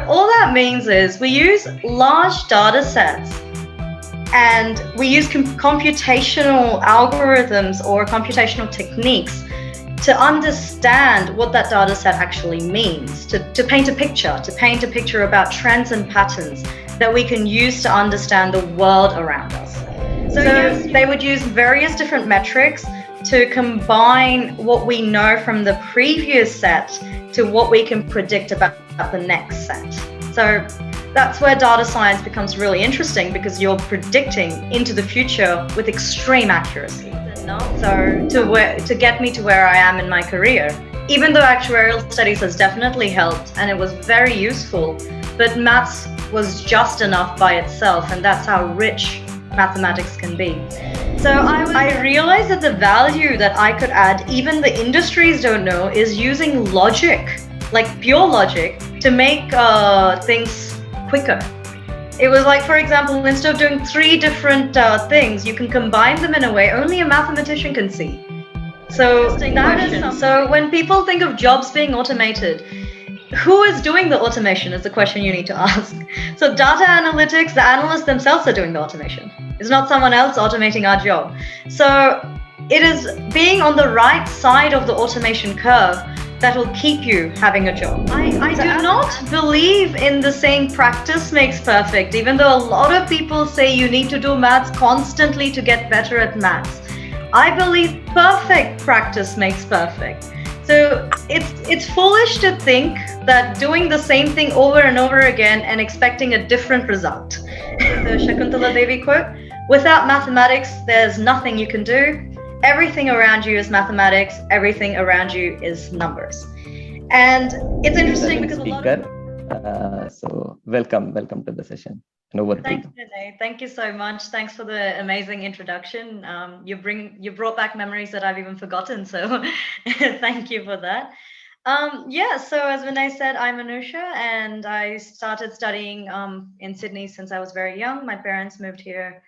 all that means is we use large data sets and we use computational algorithms or computational techniques to understand what that data set actually means, to paint a picture about trends and patterns that we can use to understand the world around us. So they would use various different metrics to combine what we know from the previous set to what we can predict about the next set. So that's where data science becomes really interesting, because you're predicting into the future with extreme accuracy. So to get me to where I am in my career, even though actuarial studies has definitely helped and it was very useful, but maths was just enough by itself, and that's how rich mathematics can be. So I realized that the value that I could add, even the industries don't know, is using logic, like pure logic, to make things quicker. It was like, for example, instead of doing 3 different things, you can combine them in a way only a mathematician can see. So so when people think of jobs being automated, who is doing the automation is the question you need to ask. So data analytics, the analysts themselves are doing the automation. It's not someone else automating our job. So it is being on the right side of the automation curve that will keep you having a job. I do not believe in the saying practice makes perfect, even though a lot of people say you need to do maths constantly to get better at maths. I believe perfect practice makes perfect. So it's foolish to think that doing the same thing over and over again and expecting a different result. The Shakuntala Devi quote, without mathematics, there's nothing you can do. Everything around you is mathematics. Everything around you is numbers. And it's interesting because a lot of... So welcome to the session. Thanks, Vinay. Thank you so much. Thanks for the amazing introduction. You brought back memories that I've even forgotten. So thank you for that. So as Vinay said, I'm Anusha, and I started studying in Sydney since I was very young. My parents moved here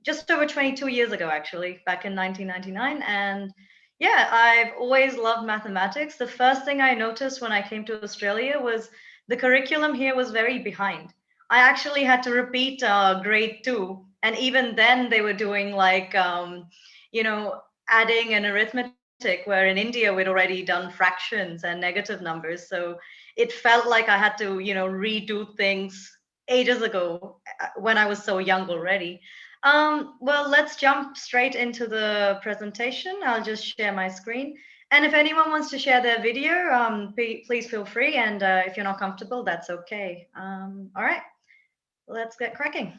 just over 22 years ago, actually, back in 1999. And yeah, I've always loved mathematics. The first thing I noticed when I came to Australia was the curriculum here was very behind. I actually had to repeat grade 2. And even then they were doing like, adding and arithmetic, where in India we'd already done fractions and negative numbers. So it felt like I had to, redo things ages ago when I was so young already. Well, let's jump straight into the presentation. I'll just share my screen. And if anyone wants to share their video, please feel free. And if you're not comfortable, that's okay. All right, let's get cracking.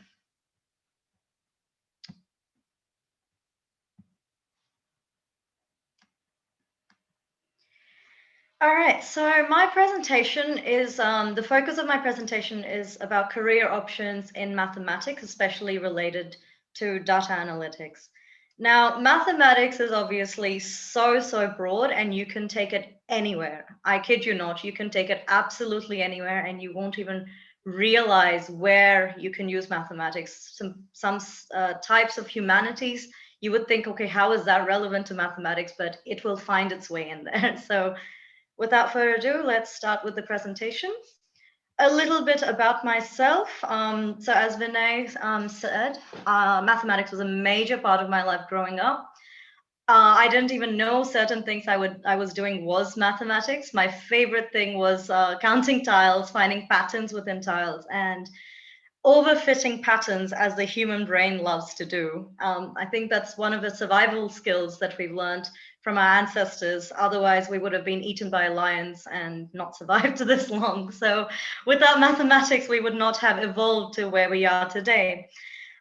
All right, so my presentation is, the focus of my presentation is about career options in mathematics, especially related to data analytics. Now, mathematics is obviously so broad, and you can take it anywhere. I kid you not, you can take it absolutely anywhere, and you won't even realize where you can use mathematics. Some types of humanities, you would think, okay, how is that relevant to mathematics? But it will find its way in there. So without further ado, let's start with the presentation. A little bit about myself. So as Vinay said, mathematics was a major part of my life growing up. I didn't even know certain things I was doing was mathematics. My favorite thing was counting tiles, finding patterns within tiles, and overfitting patterns as the human brain loves to do. I think that's one of the survival skills that we've learned from our ancestors. Otherwise, we would have been eaten by lions and not survived to this long. So without mathematics, we would not have evolved to where we are today.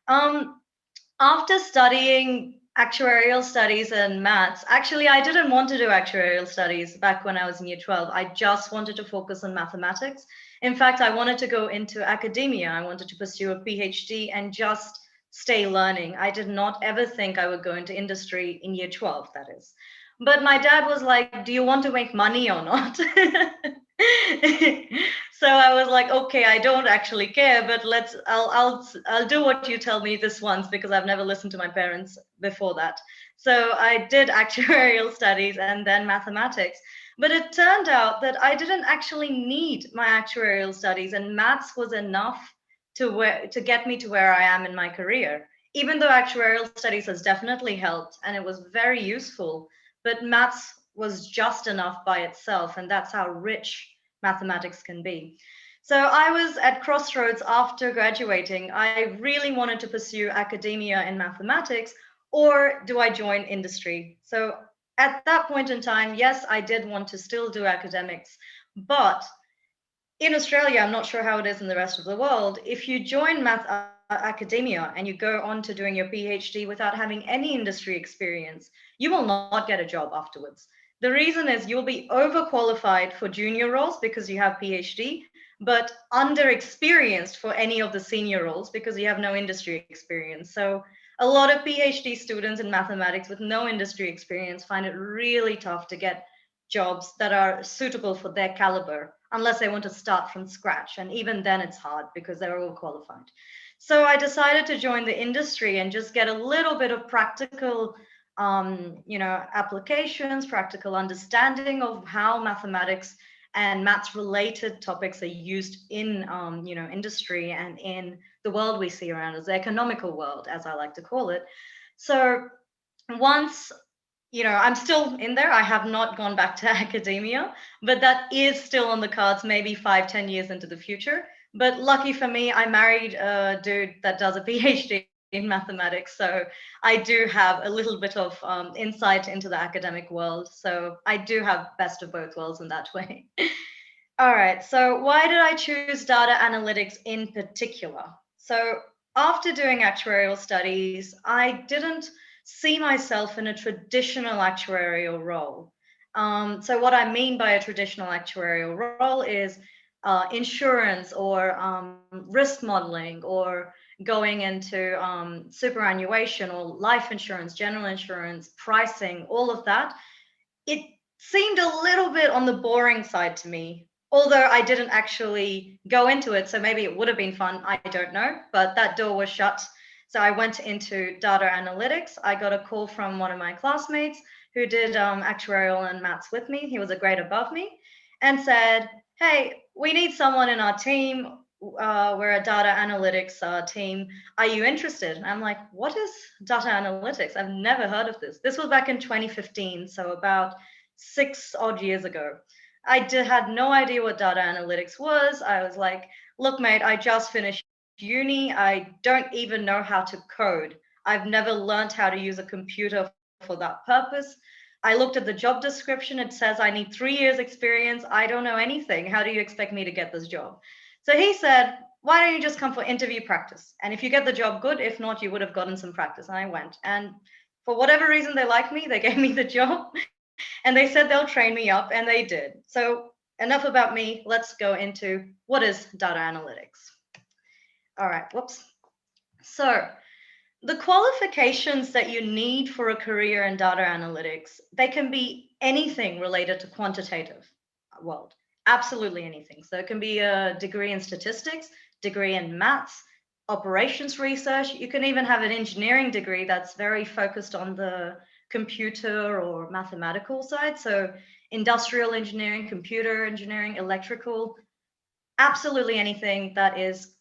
After studying actuarial studies and maths, actually, I didn't want to do actuarial studies back when I was in year 12. I just wanted to focus on mathematics. In fact, I wanted to go into academia. I wanted to pursue a PhD and just stay learning. I did not ever think I would go into industry in year 12, that is. But my dad was like, do you want to make money or not? So I was like, okay, I don't actually care, but I'll do what you tell me this once, because I've never listened to my parents before that. So I did actuarial studies and then mathematics. But it turned out that I didn't actually need my actuarial studies, and maths was enough to get me to where I am in my career. Even though actuarial studies has definitely helped and it was very useful, but maths was just enough by itself, and that's how rich mathematics can be. So I was at crossroads after graduating. I really wanted to pursue academia in mathematics, or do I join industry? So at that point in time, yes, I did want to still do academics, but in Australia, I'm not sure how it is in the rest of the world. If you join academia and you go on to doing your PhD without having any industry experience, you will not get a job afterwards. The reason is you'll be overqualified for junior roles because you have PhD, but underexperienced for any of the senior roles because you have no industry experience. So a lot of PhD students in mathematics with no industry experience find it really tough to get jobs that are suitable for their caliber, unless they want to start from scratch. And even then it's hard because they're overqualified. So I decided to join the industry and just get a little bit of practical applications, practical understanding of how mathematics and maths related topics are used in industry and in the world we see around us, the economical world, as I like to call it. So once I'm still in there. I have not gone back to academia, but that is still on the cards, maybe 5-10 years into the future. But lucky for me, I married a dude that does a PhD in mathematics. So I do have a little bit of insight into the academic world. So I do have best of both worlds in that way. All right, so why did I choose data analytics in particular? So after doing actuarial studies, I didn't see myself in a traditional actuarial role. So what I mean by a traditional actuarial role is insurance or risk modeling or going into superannuation or life insurance, general insurance, pricing, all of that. It seemed a little bit on the boring side to me, although I didn't actually go into it. So maybe it would have been fun. I don't know, but that door was shut. So I went into data analytics. I got a call from one of my classmates who did actuarial and maths with me. He was a grade above me and said, hey, we need someone in our team. We're a data analytics team. Are you interested? And I'm like, what is data analytics? I've never heard of this. This was back in 2015, so about 6 odd years ago. I had no idea what data analytics was. I was like, look, mate, I just finished uni. I don't even know how to code. I've never learned how to use a computer for that purpose. I looked at the job description. It says I need 3 years experience. I don't know anything. How do you expect me to get this job? So he said, why don't you just come for interview practice? And if you get the job, good. If not, you would have gotten some practice. And I went. And for whatever reason, they liked me. They gave me the job. And they said they'll train me up. And they did. So enough about me. Let's go into what is data analytics. All right, whoops. So the qualifications that you need for a career in data analytics, they can be anything related to quantitative world, absolutely anything. So it can be a degree in statistics, degree in maths, operations research. You can even have an engineering degree that's very focused on the computer or mathematical side. So industrial engineering, computer engineering, electrical, absolutely anything that is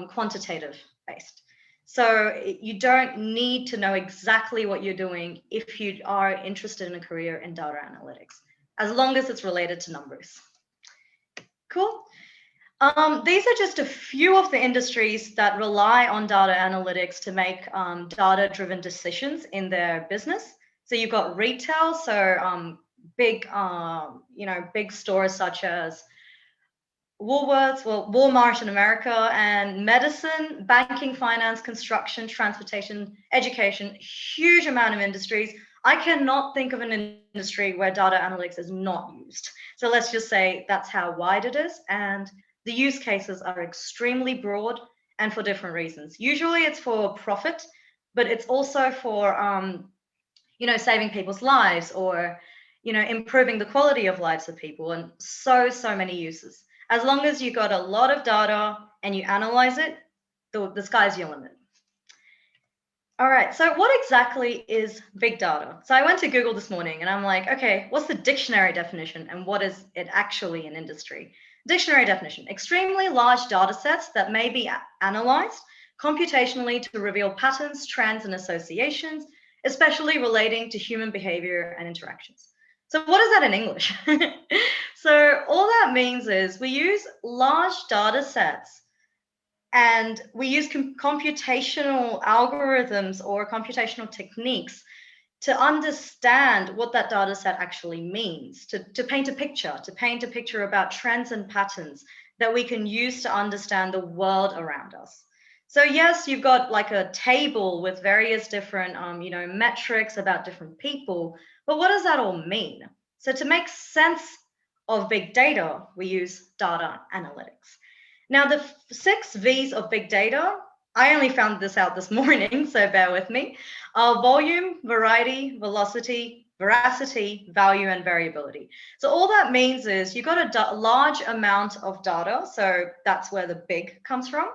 quantitative based. So you don't need to know exactly what you're doing if you are interested in a career in data analytics, as long as it's related to numbers. Cool. These are just a few of the industries that rely on data analytics to make data-driven decisions in their business. So you've got retail, so big stores such as Woolworths, well, Walmart in America, and medicine, banking, finance, construction, transportation, education, huge amount of industries. I cannot think of an industry where data analytics is not used. So let's just say that's how wide it is. And the use cases are extremely broad and for different reasons. Usually it's for profit, but it's also for, saving people's lives or, improving the quality of lives of people, and so many uses. As long as you got a lot of data and you analyze it, the sky's your limit. All right, so what exactly is big data? So I went to Google this morning and I'm like, okay, what's the dictionary definition and what is it actually in industry? Dictionary definition: extremely large data sets that may be analyzed computationally to reveal patterns, trends, and associations, especially relating to human behavior and interactions. So what is that in English? So all that means is we use large data sets and we use computational algorithms or computational techniques to understand what that data set actually means, to paint a picture about trends and patterns that we can use to understand the world around us. So yes, you've got like a table with various different metrics about different people, but what does that all mean? So to make sense of big data, we use data analytics. Now, the 6 V's of big data, I only found this out this morning, so bear with me, are volume, variety, velocity, veracity, value, and variability. So all that means is you've got a large amount of data, so that's where the big comes from.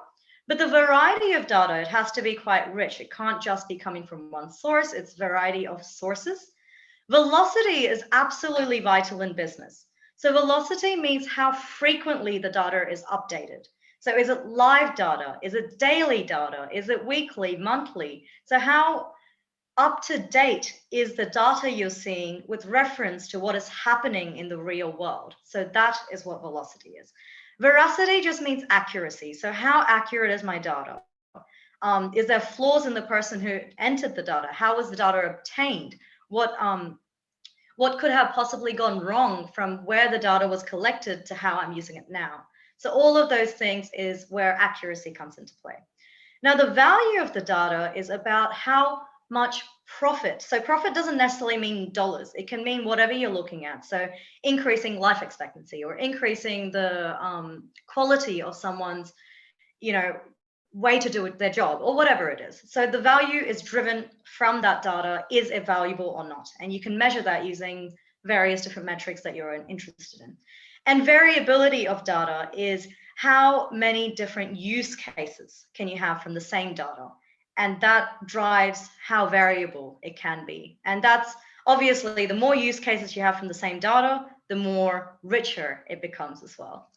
But the variety of data, it has to be quite rich. It can't just be coming from one source, it's variety of sources. Velocity is absolutely vital in business. So velocity means how frequently the data is updated. So is it live data? Is it daily data? Is it weekly, monthly? So how up to date is the data you're seeing with reference to what is happening in the real world? So that is what velocity is. Veracity just means accuracy. So how accurate is my data? Is there flaws in the person who entered the data? How was the data obtained? What could have possibly gone wrong from where the data was collected to how I'm using it now? So all of those things is where accuracy comes into play. Now, the value of the data is about how much profit. So profit doesn't necessarily mean dollars. It can mean whatever you're looking at. So increasing life expectancy or increasing the quality of someone's, way to do their job or whatever it is. So the value is driven from that data. Is it valuable or not? And you can measure that using various different metrics that you're interested in. And variability of data is how many different use cases can you have from the same data? And that drives how variable it can be. And that's obviously the more use cases you have from the same data, the more richer it becomes as well.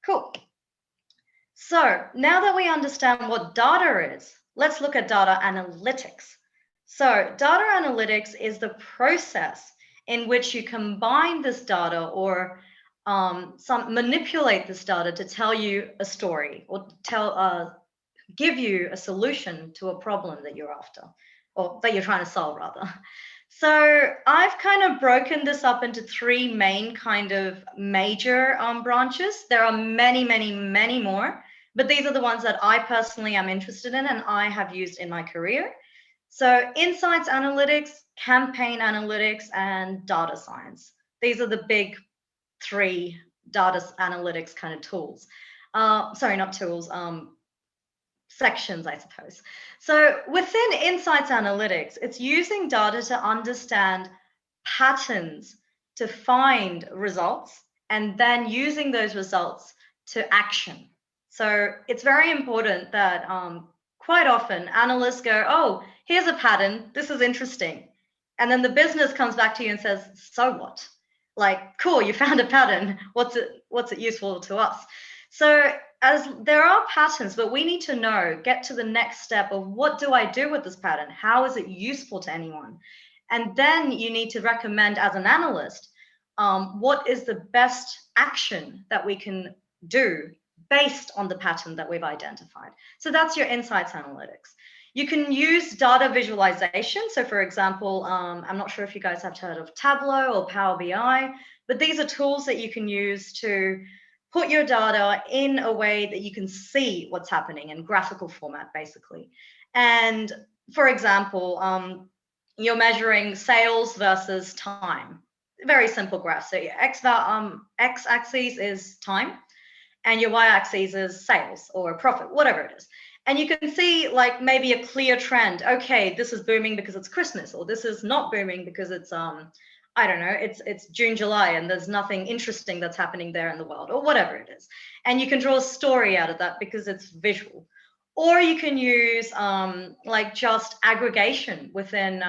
Cool. So now that we understand what data is, let's look at data analytics. So data analytics is the process in which you combine this data or manipulate this data to tell you a story or give you a solution to a problem that you're after, or that you're trying to solve rather. So I've kind of broken this up into 3 main kind of major branches. There are many, many, many more, but these are the ones that I personally am interested in and I have used in my career. So insights analytics, campaign analytics, and data science. These are the big 3 data analytics kind of tools. Sorry, not tools, sections, I suppose. So within insights analytics, it's using data to understand patterns to find results and then using those results to action. So it's very important that quite often analysts go, oh, here's a pattern, this is interesting. And then the business comes back to you and says, so what? Like, cool, you found a pattern, what's it useful to us? So as there are patterns, but we need to get to the next step of what do I do with this pattern? How is it useful to anyone? And then you need to recommend as an analyst, what is the best action that we can do based on the pattern that we've identified. So that's your insights analytics. You can use data visualization. So for example, I'm not sure if you guys have heard of Tableau or Power BI, but these are tools that you can use to put your data in a way that you can see what's happening in graphical format, basically. And for example, you're measuring sales versus time. Very simple graph. So your x-axis is time, and your y-axis is sales or profit, whatever it is. And you can see like maybe a clear trend. Okay, this is booming because it's Christmas, or this is not booming because it's I don't know, it's June, July, and there's nothing interesting that's happening there in the world, or whatever it is. And you can draw a story out of that because it's visual. Or you can use like just aggregation within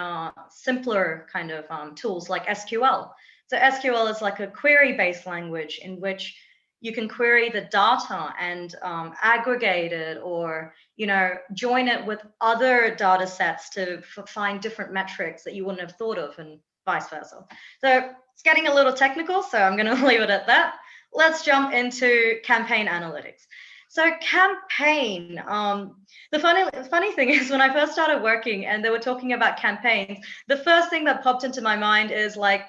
simpler kind of tools like SQL. So SQL is like a query-based language in which you can query the data and aggregate it, or join it with other data sets to find different metrics that you wouldn't have thought of, and vice versa. So it's getting a little technical, so I'm going to leave it at that. Let's jump into campaign analytics. So campaign, the funny thing is, when I first started working and they were talking about campaigns, the first thing that popped into my mind is like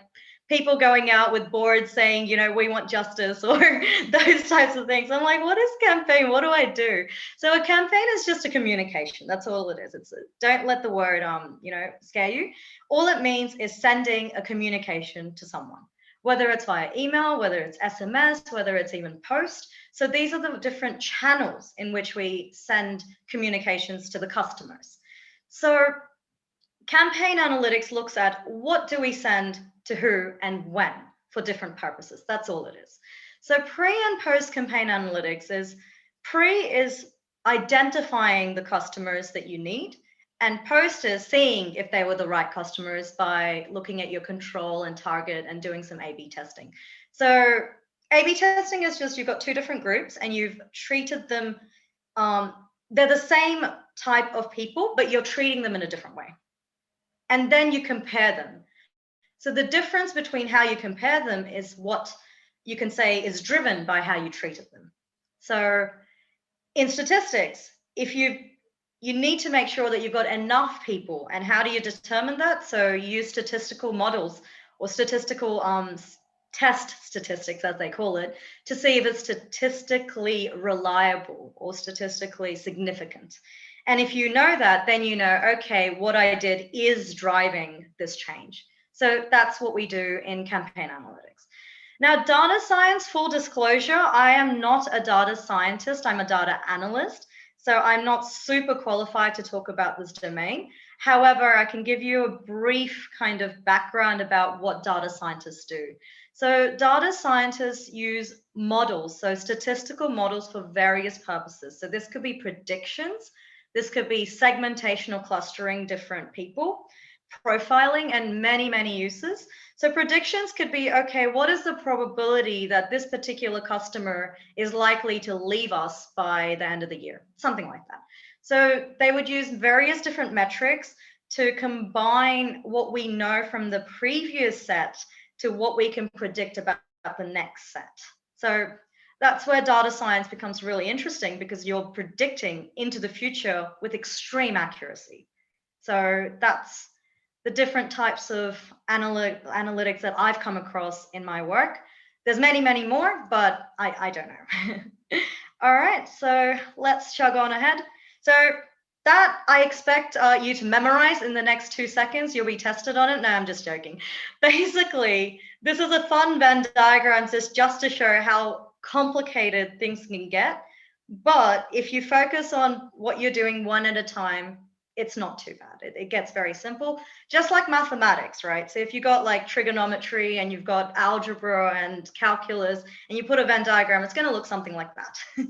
people going out with boards saying, we want justice, or those types of things. I'm like, what is campaign? What do I do? So a campaign is just a communication. That's all it is. Don't let the word, scare you. All it means is sending a communication to someone, whether it's via email, whether it's SMS, whether it's even post. So these are the different channels in which we send communications to the customers. So campaign analytics looks at what do we send to who and when for different purposes. That's all it is. So pre and post campaign analytics is identifying the customers that you need, and post is seeing if they were the right customers by looking at your control and target and doing some A/B testing. So A/B testing is just, you've got two different groups and you've treated them, they're the same type of people, but you're treating them in a different way. And then you compare them. So the difference between how you compare them is what you can say is driven by how you treated them. So in statistics, if you need to make sure that you've got enough people. And how do you determine that? So you use statistical models, or statistical test statistics, as they call it, to see if it's statistically reliable or statistically significant. And if you know that, then you know, okay, what I did is driving this change. So that's what we do in campaign analytics. Now, data science, full disclosure, I am not a data scientist, I'm a data analyst. So I'm not super qualified to talk about this domain. However, I can give you a brief kind of background about what data scientists do. So data scientists use models, so statistical models for various purposes. So this could be predictions, this could be segmentation or clustering different people, profiling, and many, many uses. So predictions could be, okay, what is the probability that this particular customer is likely to leave us by the end of the year? Something like that. So they would use various different metrics to combine what we know from the previous set to what we can predict about the next set. So that's where data science becomes really interesting, because you're predicting into the future with extreme accuracy. So that's the different types of analytics that I've come across in my work. There's many, many more, but I don't know. All right, so let's chug on ahead. So that I expect you to memorize in the next 2 seconds. You'll be tested on it. No, I'm just joking. Basically, this is a fun Venn diagram just to show how complicated things can get. But if you focus on what you're doing one at a time, it's not too bad. It gets very simple, just like mathematics, right? So if you got like trigonometry and you've got algebra and calculus and you put a Venn diagram, it's going to look something like that.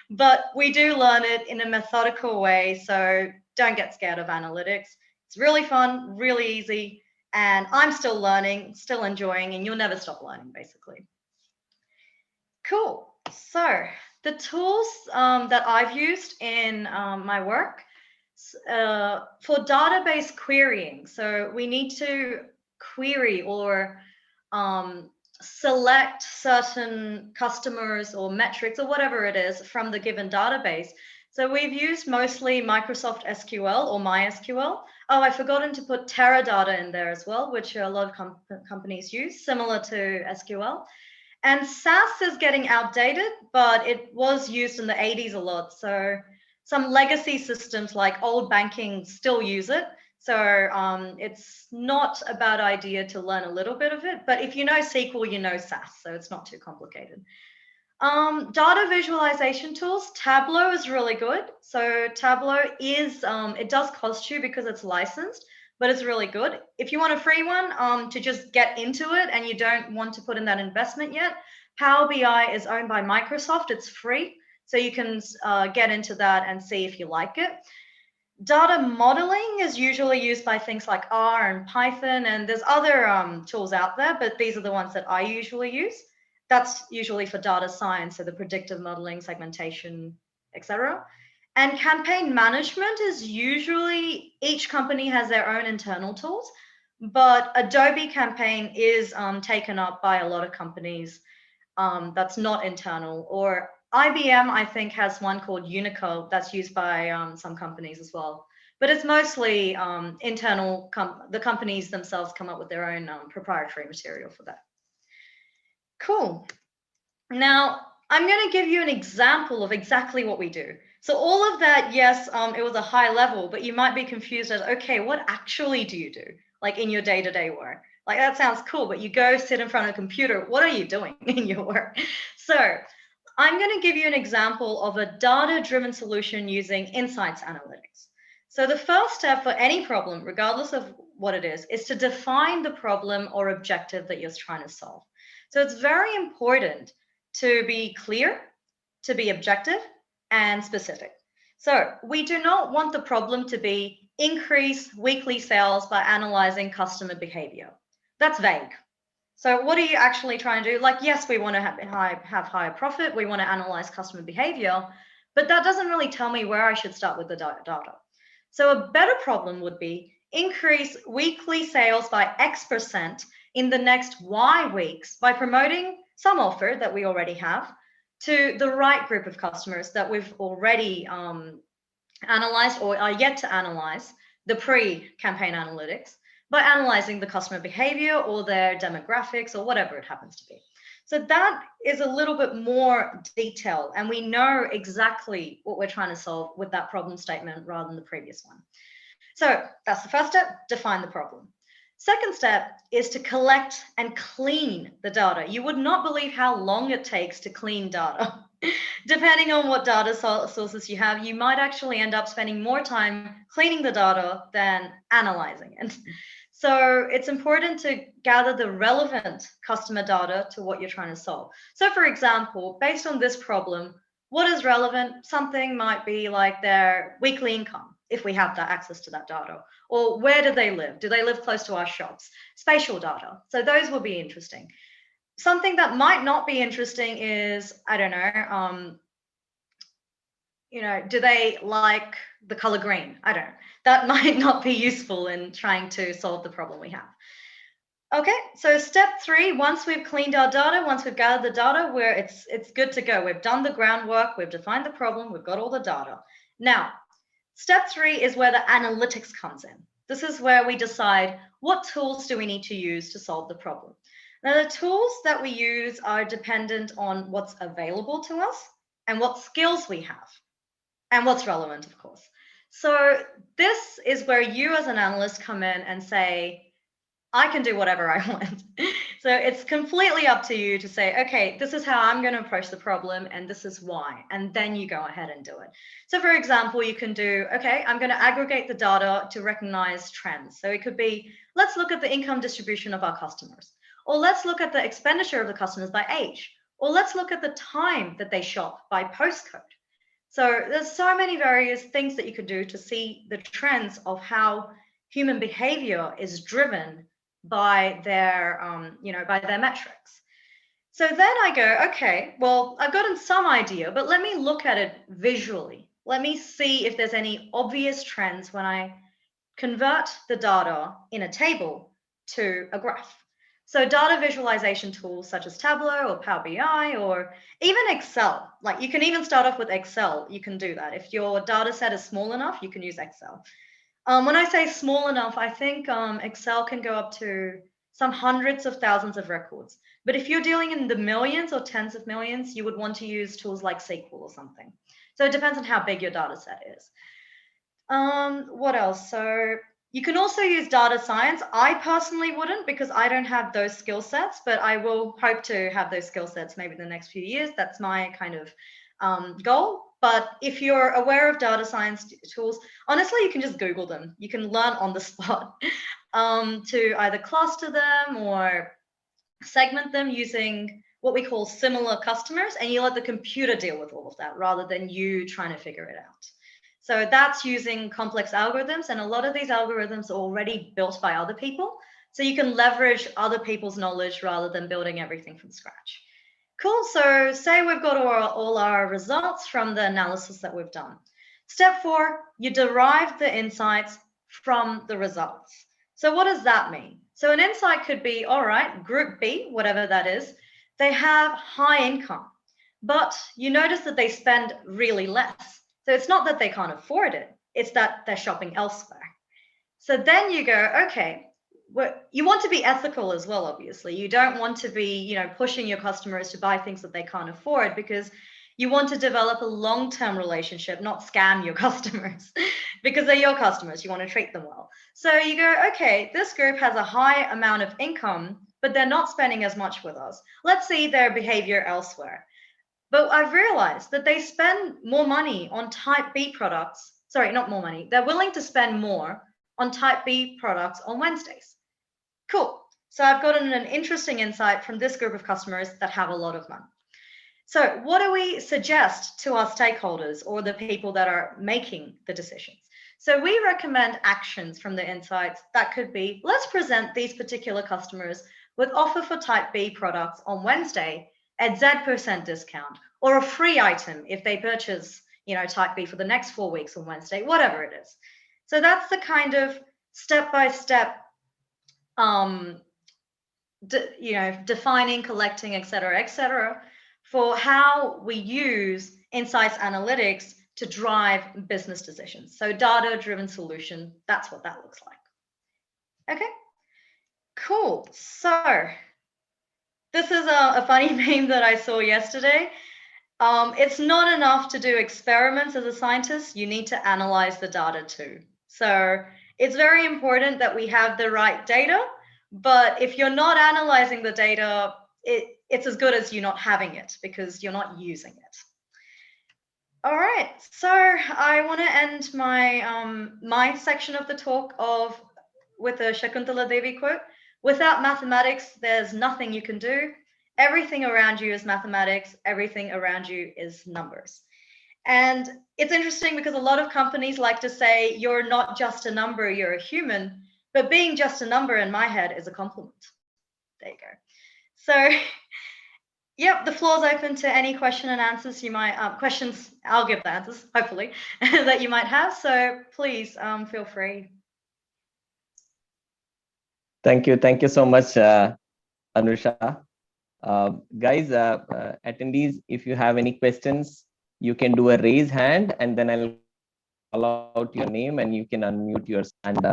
But we do learn it in a methodical way, so don't get scared of analytics. It's really fun, really easy, and I'm still learning, still enjoying, and you'll never stop learning, basically. Cool. So the tools that I've used in my work, for database querying, so we need to query or select certain customers or metrics or whatever it is from the given database. So we've used mostly Microsoft SQL or MySQL. Oh, I've forgotten to put Teradata in there as well, which a lot of companies use, similar to SQL. And SAS is getting outdated, but it was used in the 80s a lot. So some legacy systems like old banking still use it. So it's not a bad idea to learn a little bit of it. But if you know SQL, you know SAS, so it's not too complicated. Data visualization tools, Tableau is really good. So Tableau is, it does cost you because it's licensed, but it's really good. If you want a free one to just get into it and you don't want to put in that investment yet, Power BI is owned by Microsoft. It's free. So you can get into that and see if you like it. Data modeling is usually used by things like R and Python, and there's other tools out there, but these are the ones that I usually use. That's usually for data science, so the predictive modeling, segmentation, etc. And campaign management is usually, each company has their own internal tools, but Adobe Campaign is taken up by a lot of companies that's not internal, or IBM, I think, has one called Unicode that's used by some companies as well. But it's mostly internal, the companies themselves come up with their own proprietary material for that. Cool. Now, I'm going to give you an example of exactly what we do. So all of that, yes, it was a high level, but you might be confused as, okay, what actually do you do? Like in your day-to-day work? Like that sounds cool, but you go sit in front of a computer. What are you doing in your work? So I'm going to give you an example of a data-driven solution using insights analytics. So the first step for any problem, regardless of what it is to define the problem or objective that you're trying to solve. So it's very important to be clear, to be objective, and specific. So we do not want the problem to be increase weekly sales by analyzing customer behavior. That's vague. So what are you actually trying to do? Like, yes, we want to have higher profit. We want to analyze customer behavior, but that doesn't really tell me where I should start with the data. So a better problem would be increase weekly sales by X% in the next Y weeks by promoting some offer that we already have to the right group of customers that we've already analyzed or are yet to analyze the pre-campaign analytics by analyzing the customer behavior or their demographics or whatever it happens to be. So that is a little bit more detailed, and we know exactly what we're trying to solve with that problem statement rather than the previous one. So that's the first step, define the problem. Second step is to collect and clean the data. You would not believe how long it takes to clean data. Depending on what data sources you have, you might actually end up spending more time cleaning the data than analyzing it. So it's important to gather the relevant customer data to what you're trying to solve. So for example, based on this problem, what is relevant? Something might be like their weekly income, if we have that access to that data, or where do they live? Do they live close to our shops? Spatial data. So those will be interesting. Something that might not be interesting is, I don't know, do they like the color green? I don't know. That might not be useful in trying to solve the problem we have. Okay, so step 3, once we've cleaned our data, once we've gathered the data, it's good to go. We've done the groundwork, we've defined the problem, we've got all the data. Now, step 3 is where the analytics comes in. This is where we decide what tools do we need to use to solve the problem. Now, the tools that we use are dependent on what's available to us and what skills we have and what's relevant, of course. So this is where you as an analyst come in and say, I can do whatever I want. So it's completely up to you to say, okay, this is how I'm going to approach the problem and this is why. And then you go ahead and do it. So for example, you can do, okay, I'm going to aggregate the data to recognize trends. So it could be, let's look at the income distribution of our customers, or let's look at the expenditure of the customers by age, or let's look at the time that they shop by postcode. So there's so many various things that you could do to see the trends of how human behavior is driven by their, by their metrics. So then I go, okay, well, I've gotten some idea, but let me look at it visually. Let me see if there's any obvious trends when I convert the data in a table to a graph. So data visualization tools such as Tableau or Power BI or even Excel, like you can even start off with Excel, you can do that. If your data set is small enough, you can use Excel. When I say small enough, I think Excel can go up to some hundreds of thousands of records. But if you're dealing in the millions or tens of millions, you would want to use tools like SQL or something. So it depends on how big your data set is. What else? So you can also use data science. I personally wouldn't because I don't have those skill sets, but I will hope to have those skill sets maybe in the next few years. That's my kind of goal. But if you're aware of data science tools, honestly, you can just Google them. You can learn on the spot to either cluster them or segment them using what we call similar customers, and you let the computer deal with all of that rather than you trying to figure it out. So that's using complex algorithms, and a lot of these algorithms are already built by other people. So you can leverage other people's knowledge rather than building everything from scratch. Cool, so say we've got all our results from the analysis that we've done. Step 4, you derive the insights from the results. So what does that mean? So an insight could be, all right, group B, whatever that is, they have high income, but you notice that they spend really less. So it's not that they can't afford it, it's that they're shopping elsewhere. So then you go, okay, well, you want to be ethical as well, obviously. You don't want to be, pushing your customers to buy things that they can't afford, because you want to develop a long-term relationship, not scam your customers because they're your customers. You want to treat them well. So you go, okay, this group has a high amount of income, but they're not spending as much with us. Let's see their behavior elsewhere. But I've realized that they spend more money on type B products. Sorry, not more money. They're willing to spend more on type B products on Wednesdays. Cool. So I've gotten an interesting insight from this group of customers that have a lot of money. So what do we suggest to our stakeholders or the people that are making the decisions? So we recommend actions from the insights that could be, let's present these particular customers with offer for type B products on Wednesday at Z% discount, or a free item if they purchase, type B for the next 4 weeks on Wednesday, whatever it is. So that's the kind of step-by-step, defining, collecting, et cetera, for how we use insights analytics to drive business decisions. So data-driven solution, that's what that looks like. Okay, cool. So this is a funny meme that I saw yesterday. It's not enough to do experiments as a scientist, you need to analyze the data too. So it's very important that we have the right data, but if you're not analyzing the data, it's as good as you not having it because you're not using it. All right, so I want to end my my section of the talk with a Shakuntala Devi quote. Without mathematics, there's nothing you can do. Everything around you is mathematics. Everything around you is numbers. And it's interesting because a lot of companies like to say, you're not just a number, you're a human. But being just a number in my head is a compliment. There you go. So, yep, the floor is open to any question and answers you might, questions, I'll give the answers, hopefully, that you might have. So please feel free. Thank you so much, Anusha. Guys, attendees, if you have any questions, you can do a raise hand and then I'll call out your name and you can unmute yourself and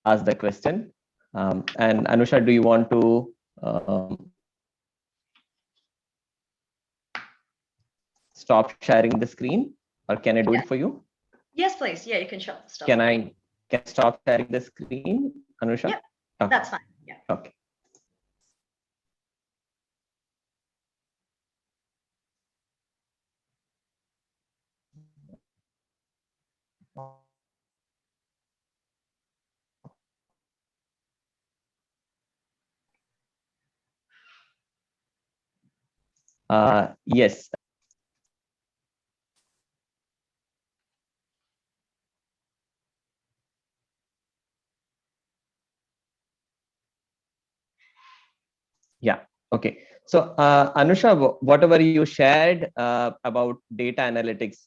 ask the question. And Anusha, do you want to stop sharing the screen, or can I do it for you? Yes, please. Yeah, you can stop. Can I stop sharing the screen, Anusha? Yeah, okay. That's fine. Yeah. Okay. Yes. Yeah. Okay. So, Anusha, whatever you shared about data analytics,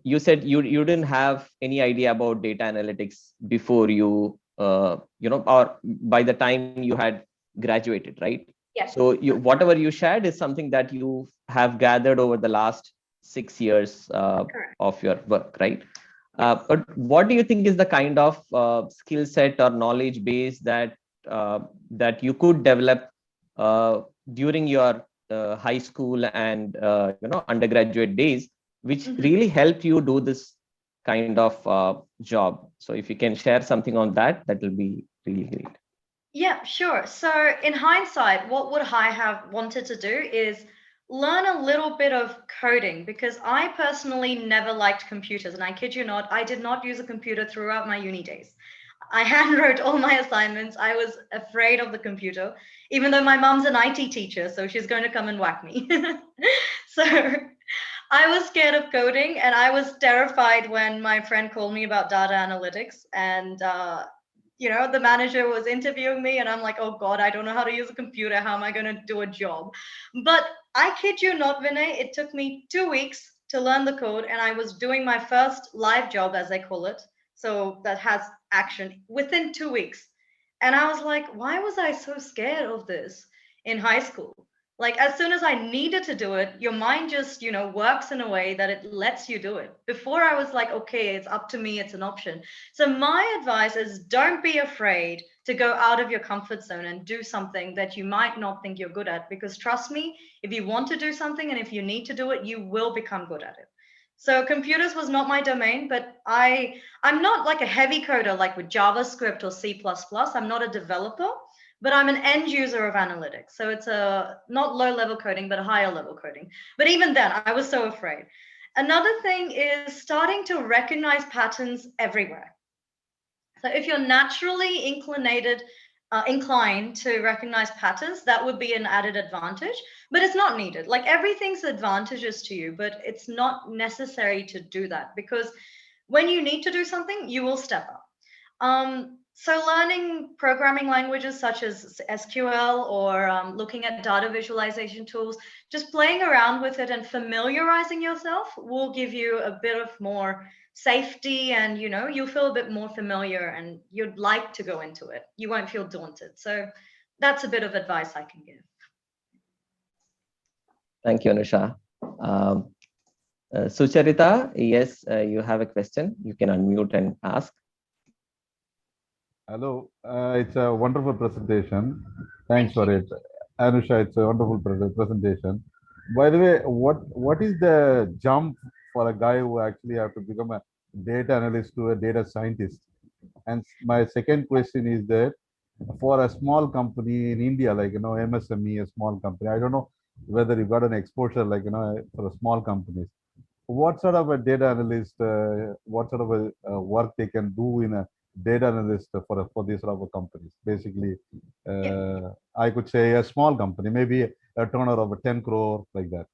you said you didn't have any idea about data analytics before you, or by the time you had graduated, right? Yes. So, whatever you shared is something that you have gathered over the last 6 years of your work, right? But what do you think is the kind of skill set or knowledge base that you could develop during your high school and undergraduate days, which really helped you do this kind of job? So if you can share something on that, that will be really great. Yeah, sure. So in hindsight, what would I have wanted to do is learn a little bit of coding, because I personally never liked computers, and I kid you not, I did not use a computer throughout my uni days. I handwrote all my assignments. I was afraid of the computer, even though my mom's an IT teacher, so she's going to come and whack me. So I was scared of coding, and I was terrified when my friend called me about data analytics. And, the manager was interviewing me, and I'm like, oh God, I don't know how to use a computer. How am I going to do a job? But I kid you not, Vinay, it took me 2 weeks to learn the code, and I was doing my first live job, as they call it. So that has action within 2 weeks. And I was like, why was I so scared of this in high school? Like, as soon as I needed to do it, your mind just, works in a way that it lets you do it. Before I was like, okay, it's up to me, it's an option. So my advice is don't be afraid to go out of your comfort zone and do something that you might not think you're good at, because trust me, if you want to do something and if you need to do it, you will become good at it. So computers was not my domain, but I'm not like a heavy coder like with JavaScript or C++. I'm not a developer, but I'm an end user of analytics. So it's a not low level coding, but a higher level coding. But even then, I was so afraid. Another thing is starting to recognize patterns everywhere. So if you're naturally inclined to recognize patterns, that would be an added advantage, but it's not needed. Like, everything's advantageous to you, but it's not necessary to do that, because when you need to do something, you will step up. So learning programming languages such as SQL, or looking at data visualization tools, just playing around with it and familiarizing yourself will give you a bit of more safety, and you'll feel a bit more familiar and you'd like to go into it. You won't feel daunted. So that's a bit of advice I can give. Thank you, Anusha. Sucharita, yes, you have a question. You can unmute and ask. Hello, it's a wonderful presentation. Thanks for it. Anusha, it's a wonderful presentation. By the way, what is the jump for a guy who actually have to become a data analyst to a data scientist? And my second question is that for a small company in India, like, MSME, a small company, I don't know whether you got an exposure, like, for the small companies, what sort of a data analyst, what sort of a work they can do in a data analyst for these sort of companies? Basically, I could say a small company, maybe a turnover of 10 crore, like that.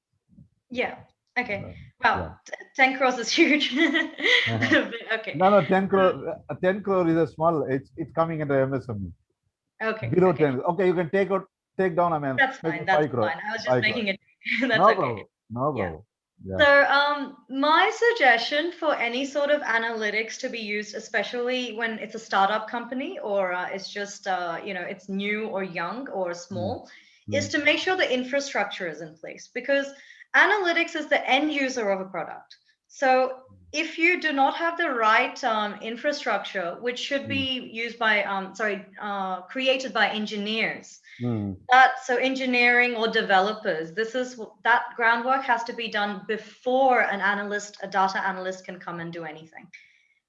Yeah. Okay. Wow. Yeah. 10 crores is huge. Okay. No, 10 crore. 10 crore is a small. It's coming into MSME. Okay. Below 10. Okay, you can take down. I mean, that's fine. That's fine. I was just making it. That's no okay. Problem. No problem. Yeah. So my suggestion for any sort of analytics to be used, especially when it's a startup company, or it's just it's new or young or small, is to make sure the infrastructure is in place, because analytics is the end user of a product. So if you do not have the right infrastructure, which should be used by created by engineers, so engineering or developers, that groundwork has to be done before a data analyst can come and do anything.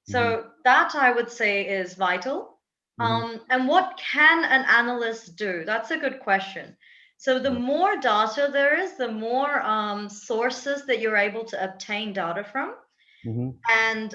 So that, I would say, is vital. And what can an analyst do? That's a good question. So the more data there is, the more sources that you're able to obtain data from, and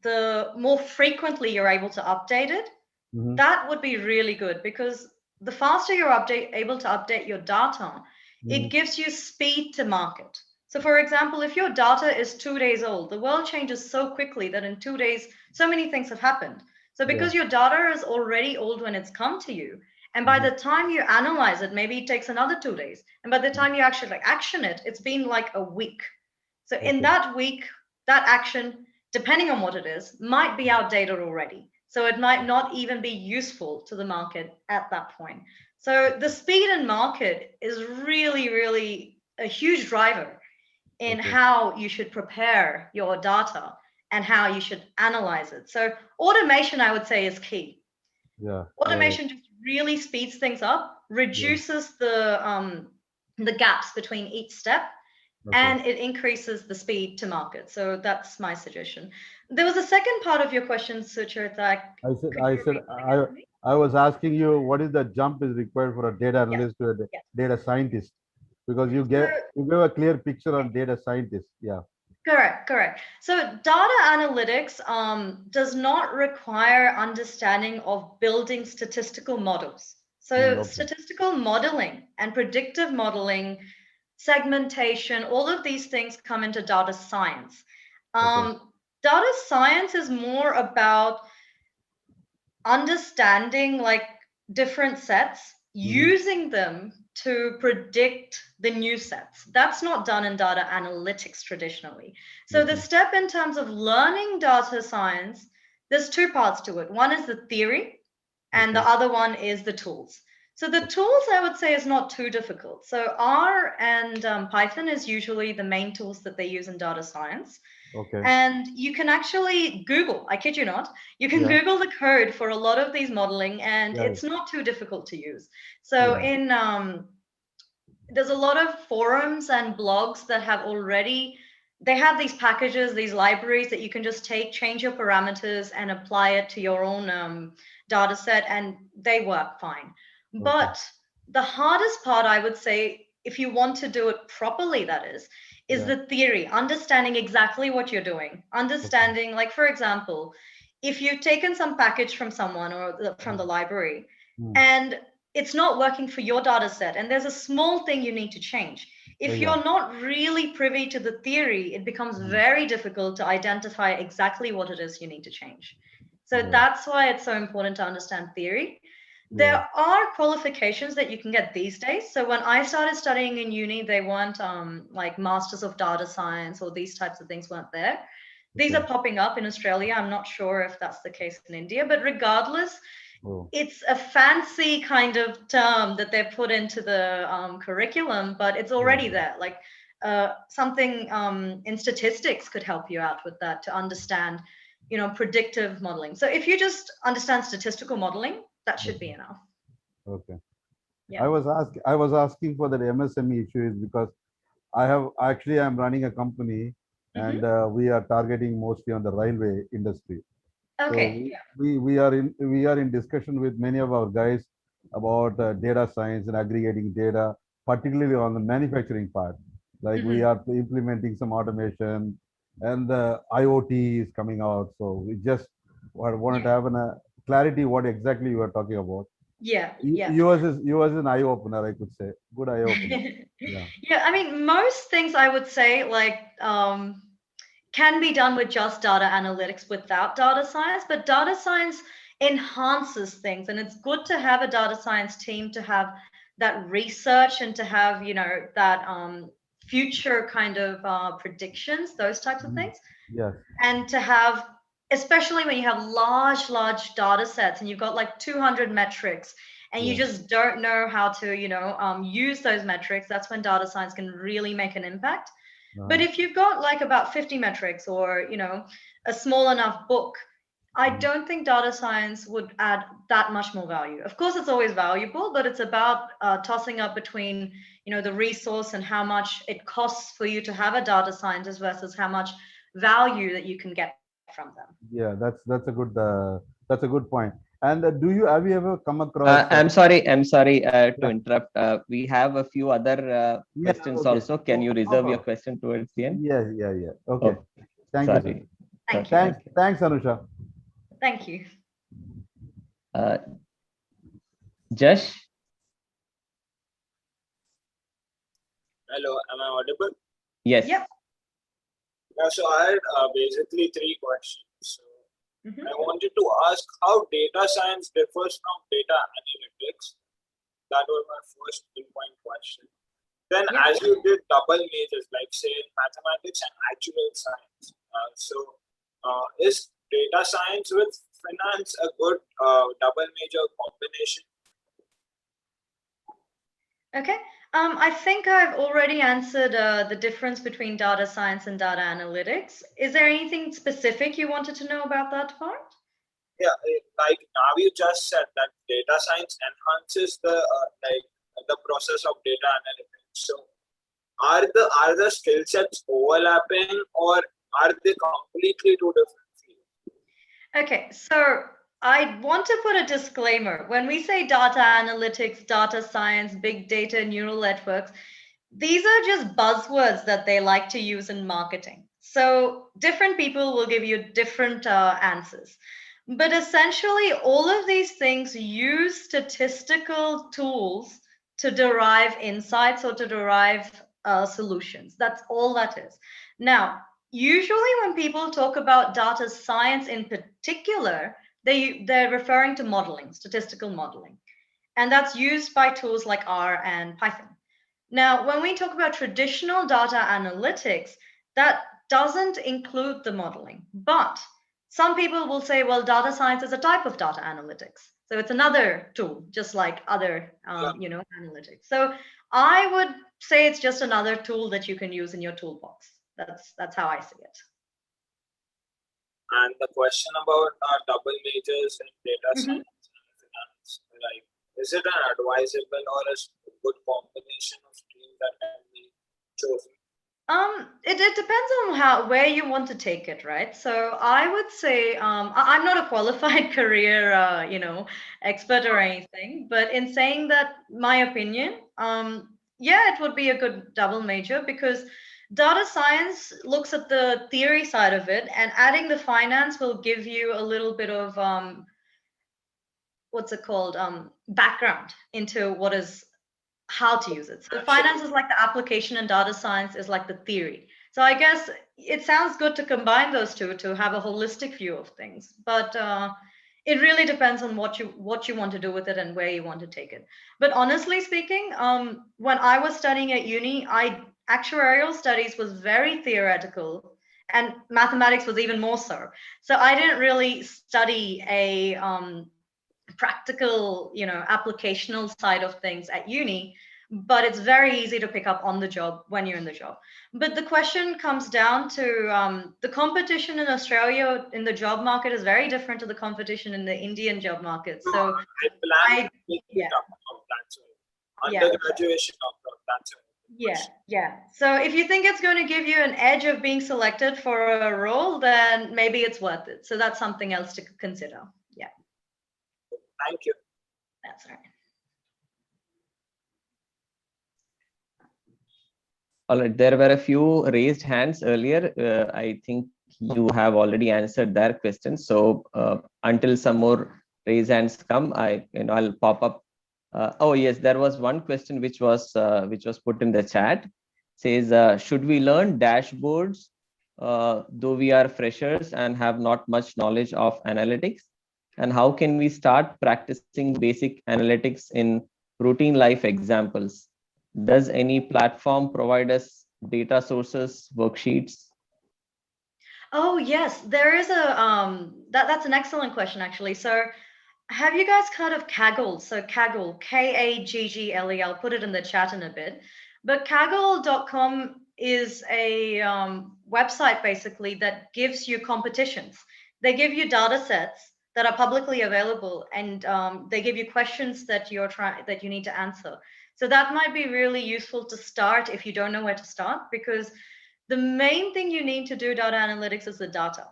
the more frequently you're able to update it. That would be really good, because the faster you're able to update your data, it gives you speed to market. So for example, if your data is 2 days old, the world changes so quickly that in 2 days, so many things have happened. So because your data is already old when it's come to you, and by the time you analyze it, maybe it takes another 2 days. And by the time you actually action it, it's been like a week. So in that week, that action, depending on what it is, might be outdated already. So it might not even be useful to the market at that point. So the speed in market is really, really a huge driver in how you should prepare your data and how you should analyze it. So automation, I would say, is key. Automation just really speeds things up, reduces the gaps between each step, and it increases the speed to market. So that's my suggestion. There was a second part of your question, Sucharita. I was asking you, what is the jump is required for a data analyst to a data scientist? Because you gave a clear picture on data scientist. Correct. So data analytics does not require understanding of building statistical models. So Okay. statistical modeling and predictive modeling, segmentation, all of these things come into data science. Okay. Data science is more about understanding like different sets, using them to predict the new sets. That's not done in data analytics traditionally. So the step in terms of learning data science, there's two parts to it. One is the theory, and the other one is the tools. So the tools, I would say, is not too difficult. So R and Python is usually the main tools that they use in data science. Okay. And you can actually Google, I kid you not, you can Google the code for a lot of these modeling, and it's not too difficult to use. So in there's a lot of forums and blogs that have already, they have these packages, these libraries that you can just take, change your parameters and apply it to your own data set, and they work fine. But the hardest part, I would say, if you want to do it properly, that is the theory, understanding exactly what you're doing, understanding, like, for example, if you've taken some package from someone or from the library and it's not working for your data set and there's a small thing you need to change. If you're not really privy to the theory, it becomes very difficult to identify exactly what it is you need to change. So that's why it's so important to understand theory. There are qualifications that you can get these days. So when I started studying in uni, they weren't like Masters of Data Science or these types of things weren't there. These are popping up in Australia. I'm not sure if that's the case in India, but regardless, it's a fancy kind of term that they've put into the curriculum, but it's already there. Like something in statistics could help you out with that to understand, you know, predictive modeling. So if you just understand statistical modeling, that should be enough. Okay. Yeah. I was asking for that MSME issue is because I'm running a company and we are targeting mostly on the railway industry. Okay. So we are in discussion with many of our guys about data science and aggregating data, particularly on the manufacturing part. Like we are implementing some automation, and the IoT is coming out. So we just wanted to have a clarity what exactly you are talking about. Yeah. Yours is an eye opener, I could say. Good eye opener. Yeah. I mean, most things I would say like can be done with just data analytics without data science, but data science enhances things, and it's good to have a data science team to have that research and to have, you know, that future kind of predictions, those types of things. Yes. And to have, especially when you have large data sets and you've got like 200 metrics and you just don't know how to, you know, use those metrics, that's when data science can really make an impact. But if you've got like about 50 metrics or, you know, a small enough book, I don't think data science would add that much more value. Of course, it's always valuable, but it's about tossing up between, you know, the resource and how much it costs for you to have a data scientist versus how much value that you can get from them. Yeah, that's a good point. And have you ever come across? I'm sorry to interrupt. We have a few other questions also. Can you reserve your question towards the end? Yeah. Okay. Thank you. Thanks, Anusha. Thank you. Jash? Hello, am I audible? Yes. Yep. So I had basically three questions. So I wanted to ask how data science differs from data analytics. That was my first pinpoint question. Then as you did double majors, like say mathematics and actuarial science. Is data science with finance a good double major combination? Okay. I think I've already answered the difference between data science and data analytics. Is there anything specific you wanted to know about that part? Yeah, like now you just said that data science enhances the process of data analytics. So are the skill sets overlapping or are they completely two different fields? Okay, so I want to put a disclaimer. When we say data analytics, data science, big data, neural networks, these are just buzzwords that they like to use in marketing. So different people will give you different answers. But essentially, all of these things use statistical tools to derive insights or to derive solutions. That's all that is. Now, usually when people talk about data science in particular, they're referring to modeling, statistical modeling. And that's used by tools like R and Python. Now, when we talk about traditional data analytics, that doesn't include the modeling. But some people will say, well, data science is a type of data analytics. So it's another tool, just like other, analytics. So I would say it's just another tool that you can use in your toolbox. That's how I see it. And the question about double majors in data science and finance, like, is it an advisable or a good combination of streams that can be chosen? It depends on where you want to take it, right? So I would say I'm not a qualified career, expert or anything, but in saying that, my opinion, yeah, it would be a good double major because data science looks at the theory side of it, and adding the finance will give you a little bit of what's it called? Background into how to use it. So finance is like the application and data science is like the theory. So I guess it sounds good to combine those two to have a holistic view of things. But it really depends on what you want to do with it and where you want to take it. But honestly speaking, when I was studying at uni, actuarial studies was very theoretical and mathematics was even more so. So I didn't really study a practical, applicational side of things at uni, but it's very easy to pick up on the job when you're in the job. But the question comes down to the competition in Australia in the job market is very different to the competition in the Indian job market. So undergraduation yeah. So if you think it's going to give you an edge of being selected for a role, then maybe it's worth it. So that's something else to consider. Yeah. Thank you. That's all right. All right, there were a few raised hands earlier. I think you have already answered their questions. So until some more raised hands come, I'll pop up. Oh yes, there was one question which was put in the chat. Says, should we learn dashboards though we are freshers and have not much knowledge of analytics? And how can we start practicing basic analytics in routine life examples? Does any platform provide us data sources, worksheets? Oh yes, there is a that's an excellent question actually. So have you guys heard of Kaggle? So Kaggle, Kaggle, I'll put it in the chat in a bit. But Kaggle.com is a website basically that gives you competitions. They give you data sets that are publicly available, and they give you questions that you need to answer. So that might be really useful to start if you don't know where to start, because the main thing you need to do data analytics is the data.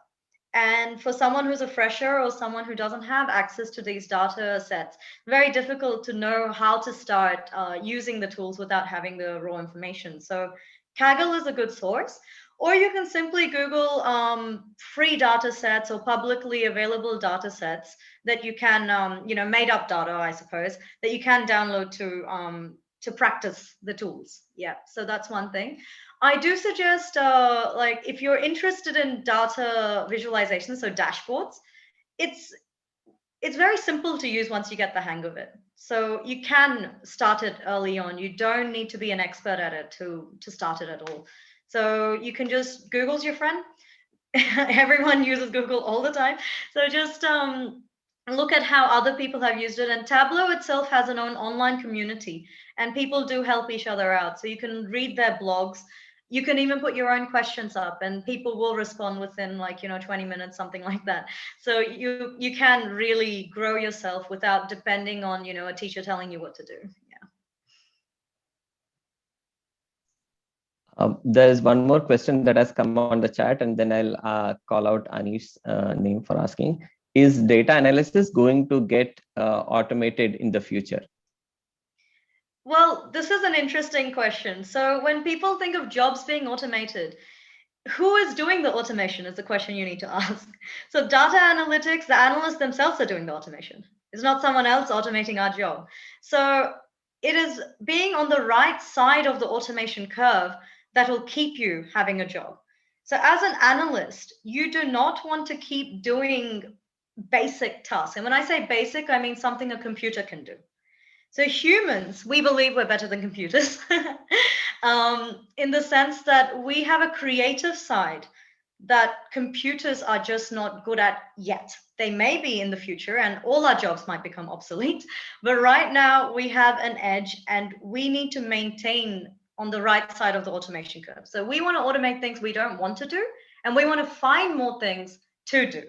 And for someone who's a fresher or someone who doesn't have access to these data sets, very difficult to know how to start using the tools without having the raw information. So Kaggle is a good source. Or you can simply Google free data sets or publicly available data sets that you can, made up data, I suppose, that you can download to practice the tools. Yeah, so that's one thing. I do suggest, if you're interested in data visualization, so dashboards, it's very simple to use once you get the hang of it. So you can start it early on. You don't need to be an expert at it to start it at all. So you can just, Google's your friend. Everyone uses Google all the time. So just look at how other people have used it. And Tableau itself has an own online community, and people do help each other out. So you can read their blogs. You can even put your own questions up, and people will respond within 20 minutes, something like that. So you can really grow yourself without depending on, a teacher telling you what to do. There's one more question that has come on the chat, and then I'll call out Anish's name for asking. Is data analysis going to get automated in the future? Well, this is an interesting question. So when people think of jobs being automated, who is doing the automation is the question you need to ask. So data analytics, the analysts themselves are doing the automation. It's not someone else automating our job. So it is being on the right side of the automation curve that will keep you having a job. So as an analyst, you do not want to keep doing basic tasks. And when I say basic, I mean something a computer can do. So humans, we believe we're better than computers in the sense that we have a creative side that computers are just not good at yet. They may be in the future and all our jobs might become obsolete, but right now we have an edge and we need to maintain on the right side of the automation curve. So we want to automate things we don't want to do, and we want to find more things to do.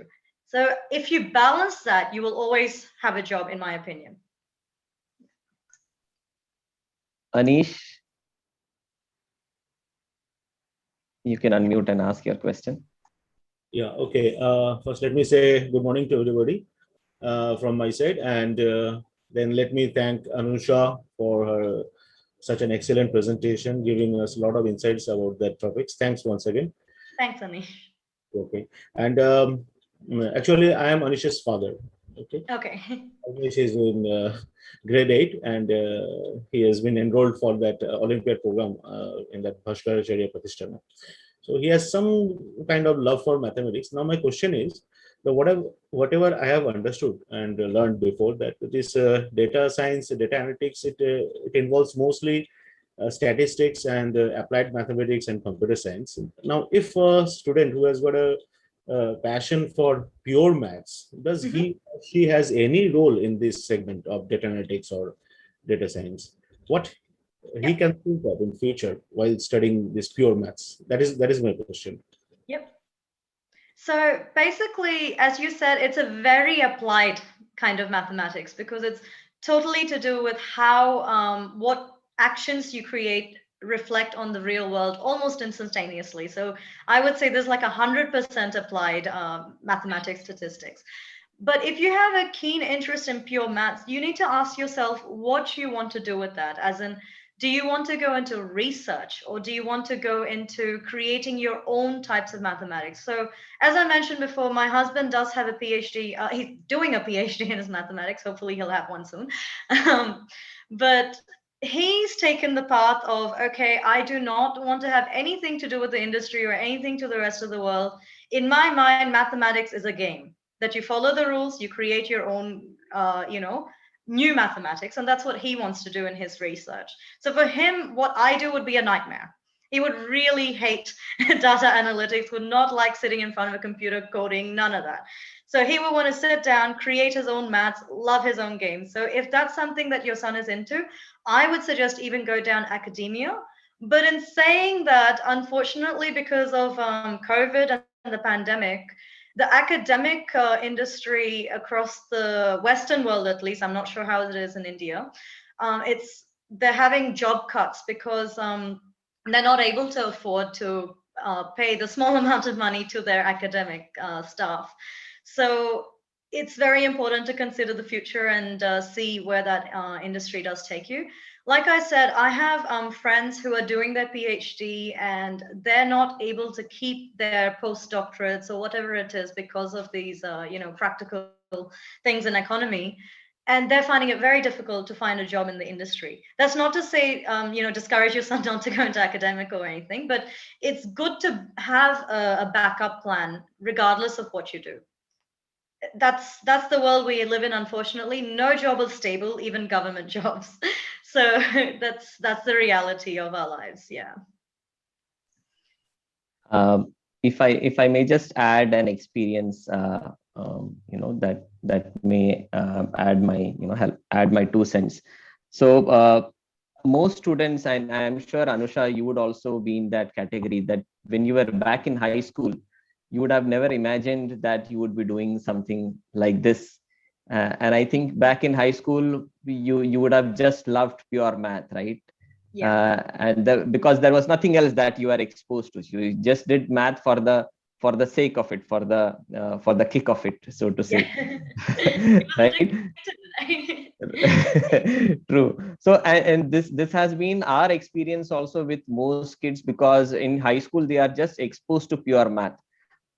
So if you balance that, you will always have a job, in my opinion. Anish, you can unmute and ask your question. Yeah, okay. First, let me say good morning to everybody from my side. And then let me thank Anusha for her such an excellent presentation, giving us a lot of insights about that topics. Thanks once again. Thanks, Anish. Okay. And actually, I am Anish's father. Okay. Okay. Anish is in grade 8, and he has been enrolled for that Olympiad program in that Bachelors Pratishtana. So he has some kind of love for mathematics. Now my question is, whatever I have understood and learned before, that this data science, data analytics, it involves mostly statistics and applied mathematics and computer science. Now, if a student who has got a passion for pure maths, does she has any role in this segment of data analytics or data science? What he can think of in future while studying this pure maths? That is my question. Yep. So basically, as you said, it's a very applied kind of mathematics because it's totally to do with how what actions you create reflect on the real world almost instantaneously. So I would say there's like 100% applied mathematics statistics. But if you have a keen interest in pure maths, you need to ask yourself what you want to do with that. As in, do you want to go into research, or do you want to go into creating your own types of mathematics? So as I mentioned before, my husband does have a PhD. He's doing a PhD in his mathematics. Hopefully he'll have one soon. But he's taken the path of, okay, I do not want to have anything to do with the industry or anything to the rest of the world. In my mind, mathematics is a game that you follow the rules, you create your own, new mathematics, and that's what he wants to do in his research. So for him, what I do would be a nightmare. He would really hate data analytics, would not like sitting in front of a computer coding, none of that. So he would want to sit down, create his own maths, love his own games. So if that's something that your son is into, I would suggest even go down academia. But in saying that, unfortunately, because of COVID and the pandemic, the academic industry across the Western world, at least, I'm not sure how it is in India, they're having job cuts because they're not able to afford to pay the small amount of money to their academic staff. So it's very important to consider the future and see where that industry does take you. Like I said, I have friends who are doing their PhD and they're not able to keep their postdoctorates or whatever it is because of these, practical things in economy. And they're finding it very difficult to find a job in the industry. That's not to say, discourage your son not to go into academic or anything, but it's good to have a backup plan regardless of what you do. That's the world we live in, unfortunately. No job is stable, even government jobs. So that's the reality of our lives. Yeah. If I may just add an experience, that may add my help add my 2 cents. So most students, and I'm sure Anusha, you would also be in that category, that when you were back in high school, you would have never imagined that you would be doing something like this. And I think back in high school, you would have just loved pure math, right? Yeah. Because there was nothing else that you are exposed to. You just did math for the sake of it, for the kick of it, so to say. Yeah. Right? True. So, and this has been our experience also with most kids, because in high school they are just exposed to pure math.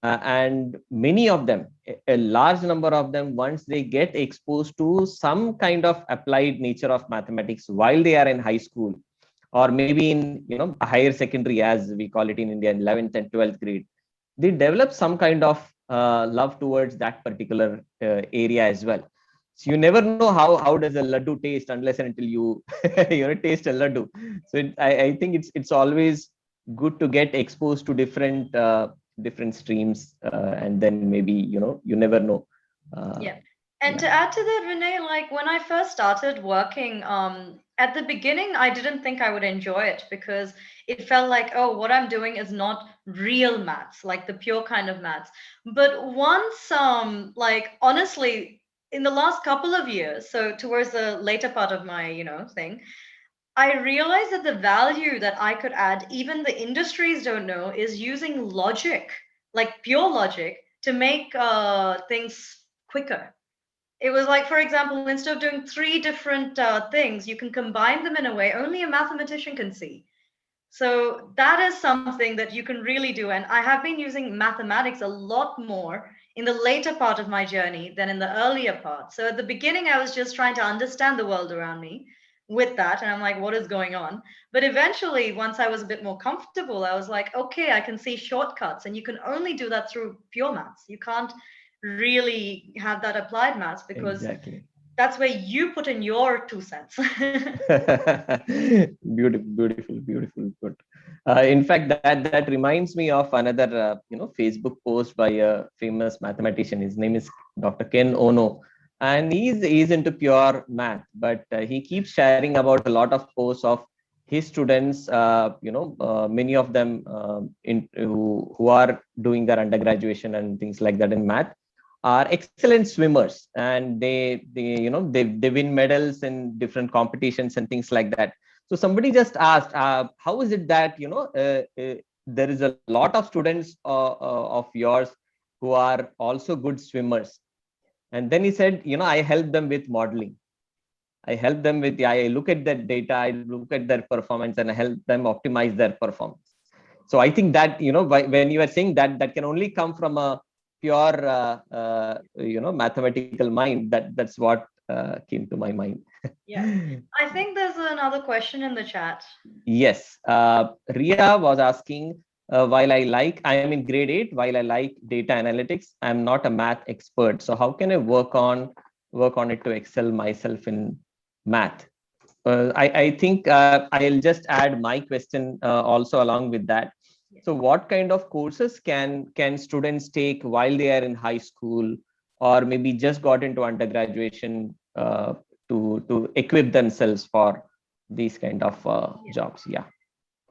And many of them, a large number of them, once they get exposed to some kind of applied nature of mathematics while they are in high school, or maybe in higher secondary, as we call it in India, in 11th and 12th grade, they develop some kind of love towards that particular area as well. So you never know how does a laddu taste unless and until you taste a laddu. So I think it's always good to get exposed to different streams, and then maybe you never know. Yeah. And to add to that, Renee, like when I first started working, at the beginning, I didn't think I would enjoy it because it felt like, oh, what I'm doing is not real maths, like the pure kind of maths. But once, like honestly, in the last couple of years, so towards the later part of my, thing, I realized that the value that I could add, even the industries don't know, is using logic, like pure logic, to make things quicker. It was like, for example, instead of doing three different things, you can combine them in a way only a mathematician can see. So that is something that you can really do. And I have been using mathematics a lot more in the later part of my journey than in the earlier part. So at the beginning, I was just trying to understand the world around me with that. And I'm like, what is going on? But eventually, once I was a bit more comfortable, I was like, okay, I can see shortcuts. And you can only do that through pure maths. You can't really have that applied maths because Exactly. that's where you put in your 2 cents. Beautiful put. In fact, that reminds me of another Facebook post by a famous mathematician. His name is Dr. Ken Ono, and he's into pure math, but he keeps sharing about a lot of posts of his students. Many of them who are doing their undergraduation and things like that in math are excellent swimmers, and they win medals in different competitions and things like that. So somebody just asked, how is it that there is a lot of students of yours who are also good swimmers? And then he said, I help them with modeling. I help them with, I look at that data, I look at their performance, and I help them optimize their performance. So I think that, when you are saying that can only come from a pure, mathematical mind. That's what came to my mind. Yeah. I think there's another question in the chat. Yes. Ria was asking, while I am in grade 8, while I like data analytics, I'm not a math expert. So how can I work on it to excel myself in math? I think I'll just add my question also along with that. So what kind of courses can students take while they are in high school, or maybe just got into undergraduation, to equip themselves for these kind of jobs? Yeah.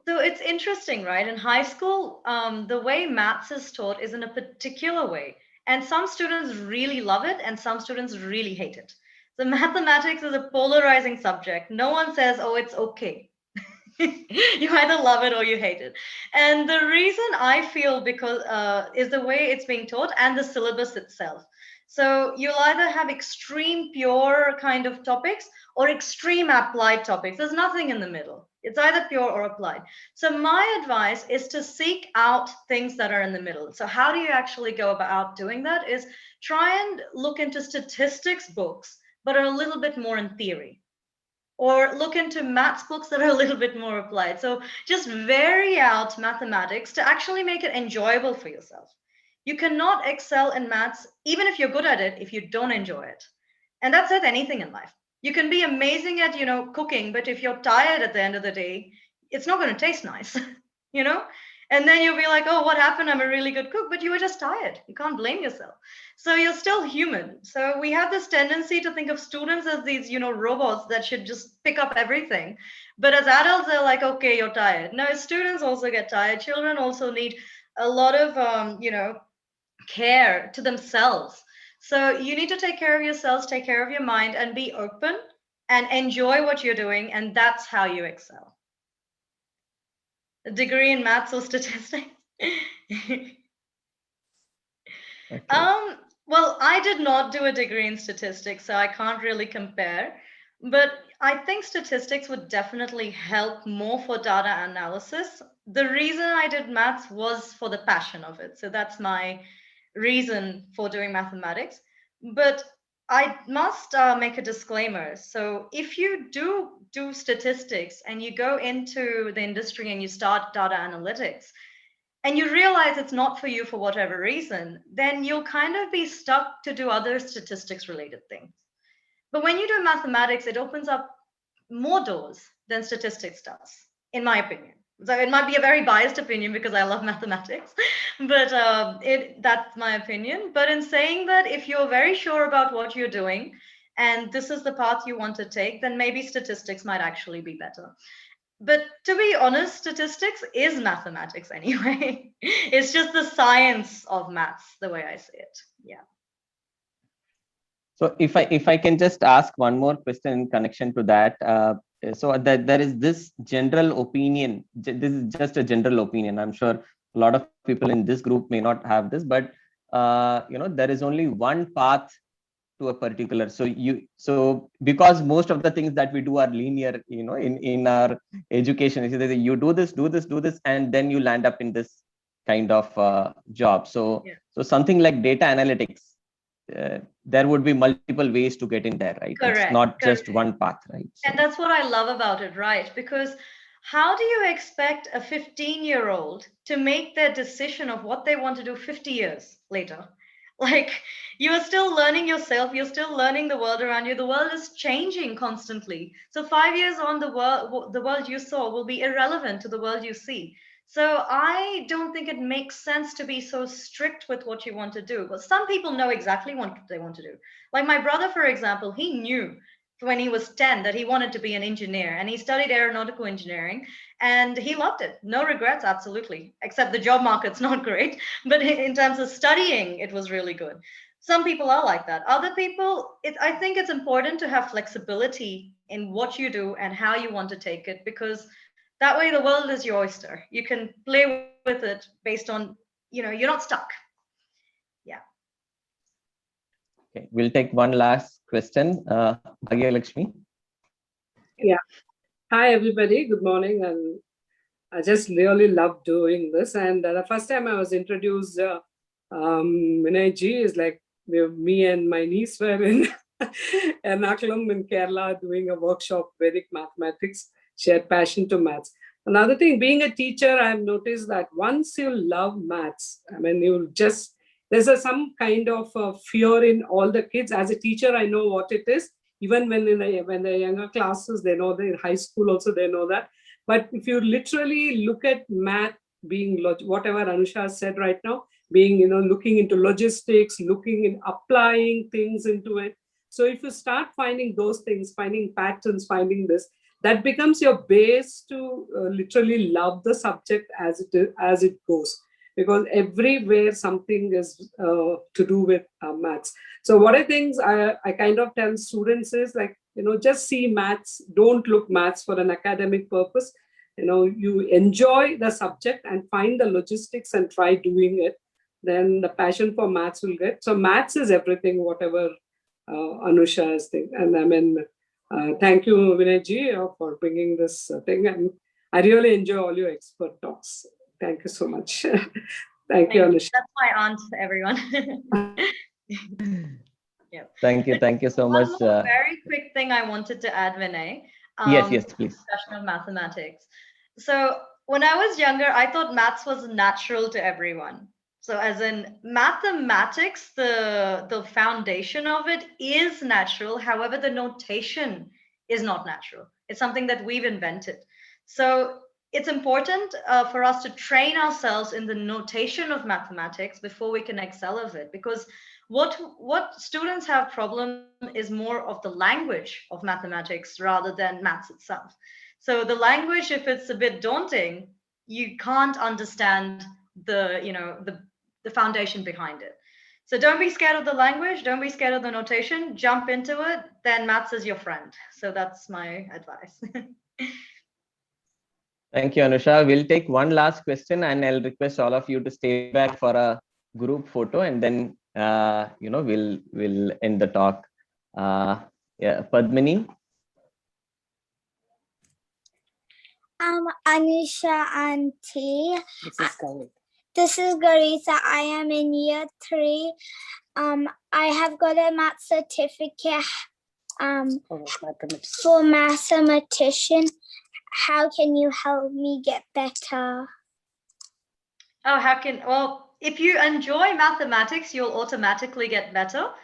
So it's interesting, right? In high school, the way maths is taught is in a particular way. And some students really love it and some students really hate it. So mathematics is a polarizing subject. No one says, oh, it's okay. You either love it or you hate it. And the reason I feel because is the way it's being taught and the syllabus itself. So you'll either have extreme pure kind of topics or extreme applied topics. There's nothing in the middle. It's either pure or applied. So my advice is to seek out things that are in the middle. So how do you actually go about doing that is try and look into statistics books, but are a little bit more in theory. Or look into maths books that are a little bit more applied. So just vary out mathematics to actually make it enjoyable for yourself. You cannot excel in maths, even if you're good at it, if you don't enjoy it. And that's with anything in life. You can be amazing at, cooking, but if you're tired at the end of the day, it's not going to taste nice, And then you'll be like, oh, what happened? I'm a really good cook, but you were just tired. You can't blame yourself. So you're still human. So we have this tendency to think of students as these, robots that should just pick up everything. But as adults, they're like, okay, you're tired. No, students also get tired. Children also need a lot of, care to themselves. So you need to take care of yourselves, take care of your mind, and be open and enjoy what you're doing. And that's how you excel. A degree in maths or statistics. Okay. Well, I did not do a degree in statistics, so I can't really compare. But I think statistics would definitely help more for data analysis. The reason I did maths was for the passion of it. So that's my reason for doing mathematics. But I must make a disclaimer. So if you do statistics and you go into the industry and you start data analytics, and you realize it's not for you for whatever reason, then you'll kind of be stuck to do other statistics related things. But when you do mathematics, it opens up more doors than statistics does, in my opinion. So it might be a very biased opinion because I love mathematics, but that's my opinion. But in saying that, if you're very sure about what you're doing and this is the path you want to take, then maybe statistics might actually be better. But to be honest, statistics is mathematics anyway. It's just the science of maths, the way I see it. Yeah. So if I can just ask one more question in connection to that. So that there is this general opinion. This is just a general opinion. I'm sure a lot of people in this group may not have this, but there is only one path to a particular. So because most of the things that we do are linear, in our education, you do this, and then you land up in this kind of job. So something like data analytics. There would be multiple ways to get in there, right? Correct. It's not just one path, right? So. And that's what I love about it, right? Because how do you expect a 15-year-old to make their decision of what they want to do 50 years later? Like, you are still learning yourself, you're still learning the world around you. The world is changing constantly. So 5 years on, the world you saw will be irrelevant to the world you see. So I don't think it makes sense to be so strict with what you want to do. But some people know exactly what they want to do. Like my brother, for example, he knew when he was 10 that he wanted to be an engineer, and he studied aeronautical engineering and he loved it. No regrets, absolutely, except the job market's not great. But in terms of studying, it was really good. Some people are like that. Other people, I think it's important to have flexibility in what you do and how you want to take it, because that way the world is your oyster. You can play with it based on, you're not stuck. Yeah. Okay, we'll take one last question. Bhagya Lakshmi. Yeah. Hi, everybody. Good morning. And I just really love doing this. And the first time I was introduced, Vinay ji is like, me and my niece were in Ernakulam in Kerala doing a workshop, Vedic mathematics, shared passion to maths. Another thing, being a teacher, I've noticed that once you love maths, I mean, there's some kind of fear in all the kids. As a teacher, I know what it is. Even when the younger classes, they know, in high school also, they know that. But if you literally look at math being whatever Anusha said right now, being, looking into logistics, looking in applying things into it. So if you start finding those things, finding patterns, finding this, that becomes your base to literally love the subject as it goes. Because everywhere something is to do with maths. So what I think I kind of tell students is like, just see maths, don't look maths for an academic purpose. You enjoy the subject and find the logistics and try doing it. Then the passion for maths will get. So maths is everything, whatever Anusha is thinking. And I mean, thank you, Vinay ji, for bringing this thing. And I really enjoy all your expert talks. Thank you so much. Thank you, Anusha. That's my aunt, everyone. Yeah. Thank you so much. One more very quick thing I wanted to add, Vinay. Yes, please. Discussion of mathematics. So when I was younger, I thought maths was natural to everyone. So as in mathematics, the foundation of it is natural. However, the notation is not natural. It's something that we've invented. So it's important for us to train ourselves in the notation of mathematics before we can excel of it, because what students have problem is more of the language of mathematics rather than maths itself. So the language, if it's a bit daunting, you can't understand the foundation behind it. So don't be scared of the language, don't be scared of the notation, jump into it, then maths is your friend. So that's my advice. Thank you, Anusha. We'll take one last question and I'll request all of you to stay back for a group photo, and then we'll end the talk. Yeah, Padmini. Anusha Auntie. This is Gauri. This is Garisa. I am in year 3. I have got a math certificate for mathematician. How can you help me get better? Well, if you enjoy mathematics, you'll automatically get better.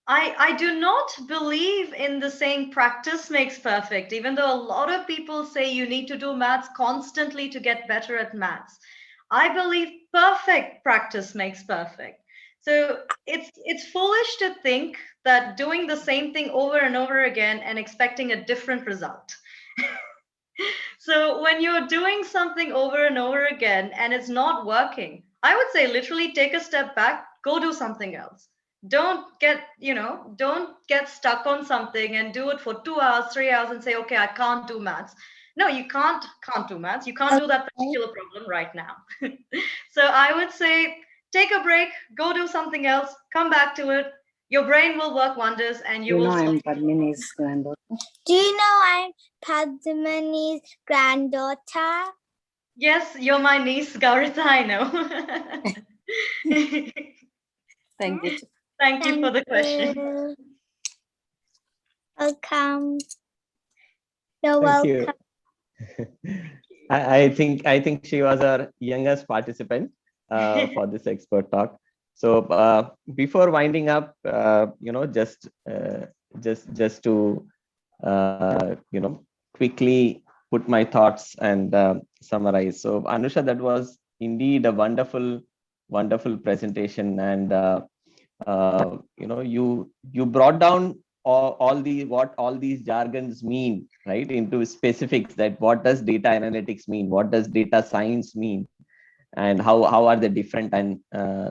I do not believe in the saying practice makes perfect, even though a lot of people say you need to do maths constantly to get better at maths. I believe perfect practice makes perfect. So it's foolish to think that doing the same thing over and over again and expecting a different result. So when you're doing something over and over again and it's not working, I would say literally take a step back, go do something else. Don't get stuck on something and do it for 2 hours, 3 hours and say, okay, I can't do maths. No, you can't do maths. You can't do that particular problem right now. So I would say take a break, go do something else, come back to it. Your brain will work wonders and you will. I'm Padmini's granddaughter. Do you know I'm Padmani's granddaughter? Yes, you're my niece, Gaurita, I know. Thank you. Thank you for the question. Welcome. You're Thank welcome. you. I think she was our youngest participant for this expert talk. So before winding up, just to quickly put my thoughts and summarize. So Anusha, that was indeed a wonderful presentation, and you brought down what all these jargons mean, right, into specifics, that what does data analytics mean, what does data science mean, and how are they different, and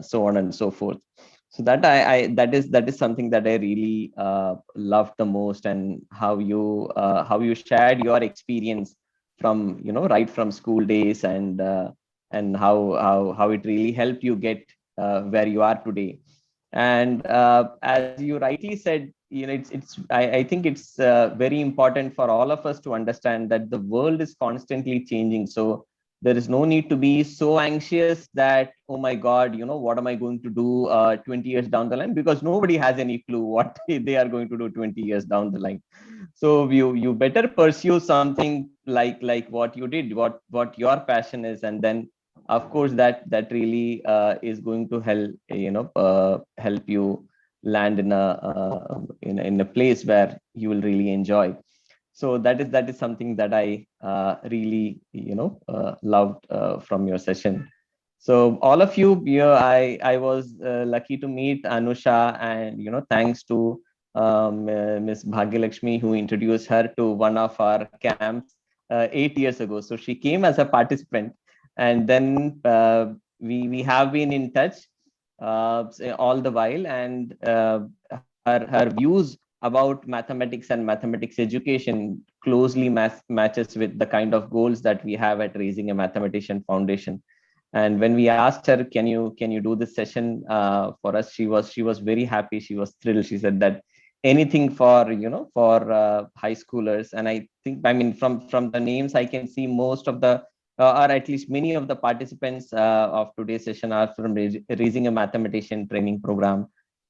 so on and so forth. So that that is something that I really loved the most, and how you shared your experience from right from school days, and how it really helped you get where you are today. And as you rightly said, I think it's very important for all of us to understand that the world is constantly changing. So there is no need to be so anxious that, oh my God, what am I going to do 20 years down the line? Because nobody has any clue what they are going to do 20 years down the line. So you better pursue something like what you did, what your passion is, and then of course that really is going to help you land in a place where you will really enjoy. So that is something that I really loved from your session. So all of you, I was lucky to meet Anusha, and thanks to Miss Bhagyalakshmi, who introduced her to one of our camps 8 years ago. So she came as a participant, and then we have been in touch all the while, and her views about mathematics and mathematics education closely matches with the kind of goals that we have at Raising a Mathematician Foundation. And when we asked her, can you do this session for us, she was very happy. She was thrilled. She said that anything for high schoolers. And I think, from the names, I can see most of the or at least many of the participants of today's session are from Raising a Mathematician Training Program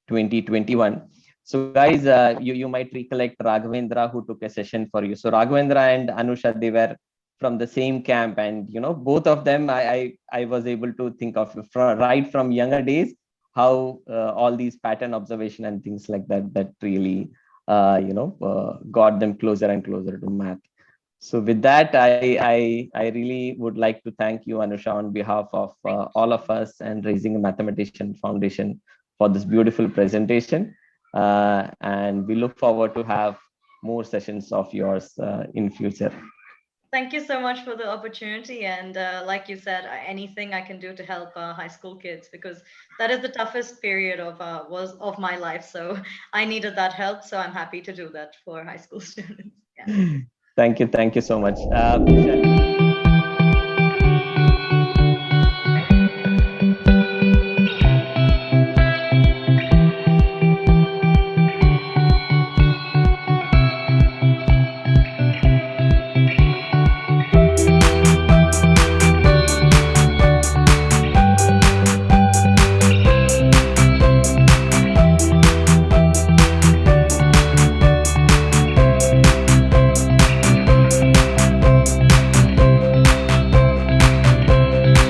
2021. So guys, you might recollect Raghavendra, who took a session for you. So Raghavendra and Anusha, they were from the same camp, and both of them I was able to think of right from younger days, how all these pattern observation and things like that really got them closer and closer to math. So with that, I really would like to thank you, Anusha, on behalf of all of us and Raising a Mathematician Foundation for this beautiful presentation. And we look forward to have more sessions of yours in future. Thank you so much for the opportunity. And like you said, anything I can do to help high school kids, because that is the toughest period of my life. So I needed that help. So I'm happy to do that for high school students. Yeah. Thank you so much.